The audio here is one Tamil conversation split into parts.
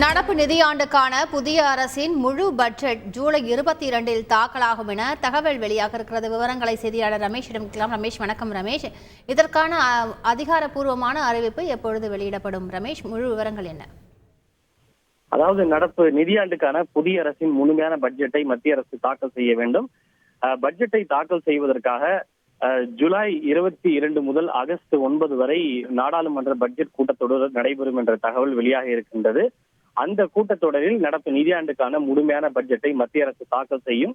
நடப்பு நிதியாண்டுக்கான புதிய அரசின் முழு பட்ஜெட் ஜூலை 22 தாக்கலாகும் என தகவல் வெளியாக இருக்கிறது. விவரங்களை செய்தியாளர் ரமேஷிடம் கேட்கலாம். ரமேஷ், வணக்கம். ரமேஷ், இதற்கான அதிகாரப்பூர்வமான அறிவிப்பு எப்பொழுது வெளியிடப்படும்? ரமேஷ், முழு விவரங்கள் என்ன? அதாவது நடப்பு நிதியாண்டுக்கான புதிய அரசின் முழுமையான பட்ஜெட்டை மத்திய அரசு தாக்கல் செய்ய வேண்டும். பட்ஜெட்டை தாக்கல் செய்வதற்காக ஜூலை 22 முதல் ஆகஸ்ட் 9 வரை நாடாளுமன்ற பட்ஜெட் கூட்டத்தொடர் நடைபெறும் என்ற தகவல் வெளியாக இருக்கின்றது. அந்த கூட்டத்தொடரில் நடப்பு நிதியாண்டுக்கான முழுமையான பட்ஜெட்டை மத்திய அரசு தாக்கல் செய்யும்.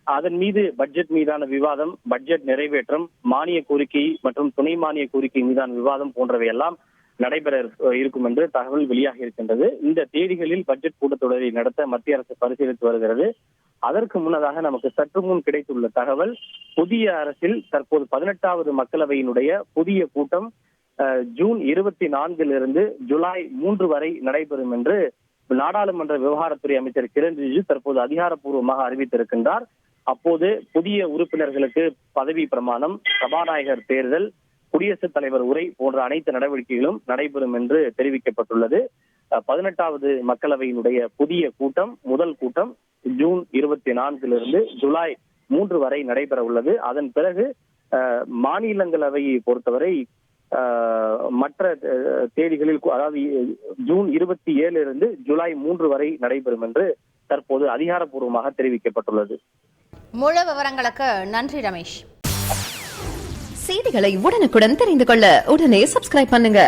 அதன் மீது பட்ஜெட் மீதான விவாதம், பட்ஜெட் நிறைவேற்றம், மானிய கோரிக்கை மற்றும் துணை மானிய கோரிக்கை மீதான விவாதம் போன்றவை எல்லாம் நடைபெற இருக்கும் என்று தகவல் வெளியாக இருக்கின்றது. இந்த தேதிகளில் பட்ஜெட் கூட்டத்தொடரை நடத்த மத்திய அரசு பரிசீலித்து வருகிறது. அதற்கு முன்னதாக நமக்கு சற்று முன் கிடைத்துள்ள தகவல், புதிய அரசில் தற்போது 18வது மக்களவையினுடைய புதிய கூட்டம் ஜூன் 24 ஜூலை 3 வரை நடைபெறும் என்று நாடாளுமன்ற விவகாரத்துறை அமைச்சர் கிரண் ரிஜிஜு தற்போது அதிகாரப்பூர்வமாக அறிவித்திருக்கின்றார். அப்போது புதிய உறுப்பினர்களுக்கு பதவி பிரமாணம், சபாநாயகர் தேர்தல், குடியரசுத் தலைவர் உரை போன்ற அனைத்து நடவடிக்கைகளும் நடைபெறும் என்று தெரிவிக்கப்பட்டுள்ளது. 18வது மக்களவையினுடைய புதிய கூட்டம், முதல் கூட்டம் ஜூன் 24 ஜூலை 3 வரை நடைபெற உள்ளது. அதன் பிறகு மாநிலங்களவையை பொறுத்தவரை மற்ற தேதிகளில், அதாவது ஜூன் 27 ஜூலை 3 வரை நடைபெறும் என்று தற்போது அதிகாரப்பூர்வமாக தெரிவிக்கப்பட்டுள்ளது. முழு விவரங்களுக்கு நன்றி ரமேஷ். செய்திகளை உடனுக்குடன் தெரிந்து கொள்ள உடனே சப்ஸ்கிரைப் பண்ணுங்க.